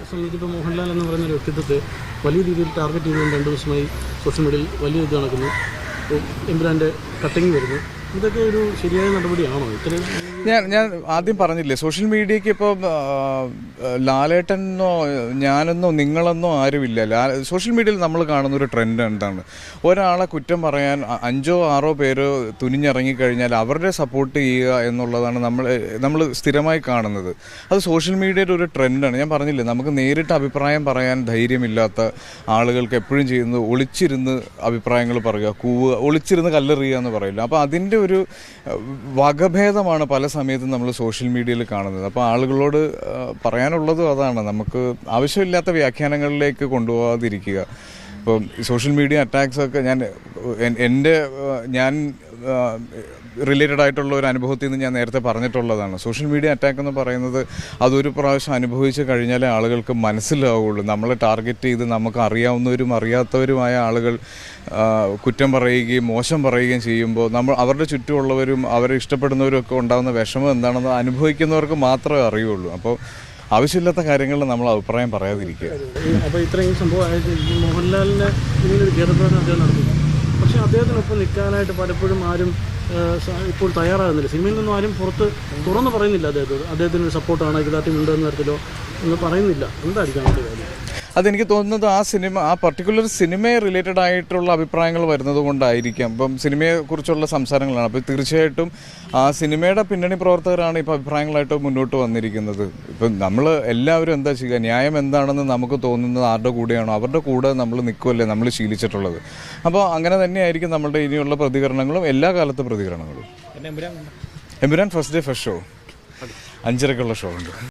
സംബന്ധിച്ചിപ്പോൾ മോഹൻലാൽ എന്ന് പറയുന്ന ഒരു വ്യക്തിത്വത്തെ വലിയ രീതിയിൽ ടാർഗറ്റ് ചെയ്തുകൊണ്ട് 2 ദിവസമായി സോഷ്യൽ മീഡിയയിൽ വലിയ ഇത് നടക്കുന്നു. എമ്പുരാൻ്റെ കട്ടിങ് വരുന്നു. ഇതൊക്കെ ഒരു ശരിയായ നടപടിയാണോ? ഇത്രയും ഞാൻ ആദ്യം പറഞ്ഞില്ലേ, സോഷ്യൽ മീഡിയയ്ക്ക് ഇപ്പോൾ ലാലേട്ടനോ ഞാനെന്നോ നിങ്ങളെന്നോ ആരുമില്ല. സോഷ്യൽ മീഡിയയിൽ നമ്മൾ കാണുന്ന ഒരു ട്രെൻഡ് എന്താണ്, ഒരാളെ കുറ്റം പറയാൻ 5 or 6 പേര് തുനിഞ്ഞിറങ്ങിക്കഴിഞ്ഞാൽ അവരുടെ സപ്പോർട്ട് ചെയ്യുക എന്നുള്ളതാണ് നമ്മൾ സ്ഥിരമായി കാണുന്നത്. അത് സോഷ്യൽ മീഡിയയുടെ ഒരു ട്രെൻഡാണ്. ഞാൻ പറഞ്ഞില്ലേ, നമുക്ക് നേരിട്ട് അഭിപ്രായം പറയാൻ ധൈര്യമില്ലാത്ത ആളുകൾക്ക് എപ്പോഴും ചെയ്യുന്നത് ഒളിച്ചിരുന്ന് അഭിപ്രായങ്ങൾ പറയുക, കൂവുക, ഒളിച്ചിരുന്ന് കല്ലെറിയുക എന്ന് പറയില്ല. അപ്പോൾ അതിൻ്റെ ഒരു വകഭേദമാണ് പല സമയത്തും നമ്മൾ സോഷ്യൽ മീഡിയയിൽ കാണുന്നത്. അപ്പോൾ ആളുകളോട് പറയാനുള്ളതും അതാണ്, നമുക്ക് ആവശ്യമില്ലാത്ത വ്യാഖ്യാനങ്ങളിലേക്ക് കൊണ്ടുപോകാതിരിക്കുക. ഇപ്പം സോഷ്യൽ മീഡിയ അറ്റാക്സൊക്കെ ഞാൻ റിലേറ്റഡ് ആയിട്ടുള്ള ഒരു അനുഭവത്തിൽ നിന്ന് ഞാൻ നേരത്തെ പറഞ്ഞിട്ടുള്ളതാണ്. സോഷ്യൽ മീഡിയ അറ്റാക്ക് എന്ന് പറയുന്നത് അതൊരു പ്രാവശ്യം അനുഭവിച്ച് കഴിഞ്ഞാലേ ആളുകൾക്ക് മനസ്സിലാവുള്ളൂ. നമ്മളെ ടാർഗറ്റ് ചെയ്ത് നമുക്ക് അറിയാവുന്നവരും അറിയാത്തവരുമായ ആളുകൾ കുറ്റം പറയുകയും മോശം പറയുകയും ചെയ്യുമ്പോൾ അവരുടെ ചുറ്റുമുള്ളവരും അവരെ ഇഷ്ടപ്പെടുന്നവരും ഒക്കെ ഉണ്ടാകുന്ന വിഷമം എന്താണെന്ന് അനുഭവിക്കുന്നവർക്ക് മാത്രമേ അറിയുള്ളൂ. അപ്പോൾ ആവശ്യമില്ലാത്ത കാര്യങ്ങളിൽ നമ്മൾ അഭിപ്രായം പറയാതിരിക്കുക. അപ്പോൾ ഇത്രയും സംഭവം മോഹൻലാലിൻ്റെ ഇങ്ങനൊരു കേരളത്തിൽ അദ്ദേഹം നടത്തുന്നു. പക്ഷേ അദ്ദേഹത്തിനൊപ്പം നിൽക്കാനായിട്ട് പലപ്പോഴും ആരും ഇപ്പോൾ തയ്യാറാകുന്നില്ല. സിനിമയിൽ നിന്നും ആരും പുറത്ത് തുറന്ന് പറയുന്നില്ല അദ്ദേഹത്തിനൊരു സപ്പോർട്ടാണ് ഇതായിട്ടുണ്ടെന്ന തരത്തിലോ എന്ന് പറയുന്നില്ല. എന്തായിരിക്കും അതിൻ്റെ കാര്യം? അതെനിക്ക് തോന്നുന്നത് ആ പർട്ടിക്കുലർ സിനിമയെ റിലേറ്റഡ് ആയിട്ടുള്ള അഭിപ്രായങ്ങൾ വരുന്നത് കൊണ്ടായിരിക്കാം. ഇപ്പം സിനിമയെക്കുറിച്ചുള്ള സംസാരങ്ങളാണ്. അപ്പോൾ തീർച്ചയായിട്ടും ആ സിനിമയുടെ പിന്നണി പ്രവർത്തകരാണ് ഇപ്പോൾ അഭിപ്രായങ്ങളായിട്ട് മുന്നോട്ട് വന്നിരിക്കുന്നത്. ഇപ്പം നമ്മൾ എല്ലാവരും എന്താ ചെയ്യുക, ന്യായം എന്താണെന്ന് നമുക്ക് തോന്നുന്നത് ആരുടെ കൂടെയാണോ അവരുടെ കൂടെ നമ്മൾ നിൽക്കുമല്ലേ നമ്മൾ ശീലിച്ചിട്ടുള്ളത്. അപ്പോൾ അങ്ങനെ തന്നെയായിരിക്കും നമ്മളുടെ ഇനിയുള്ള പ്രതികരണങ്ങളും എല്ലാ കാലത്തെ പ്രതികരണങ്ങളും. Empuraan first day first show 5:30 show ഉണ്ട്.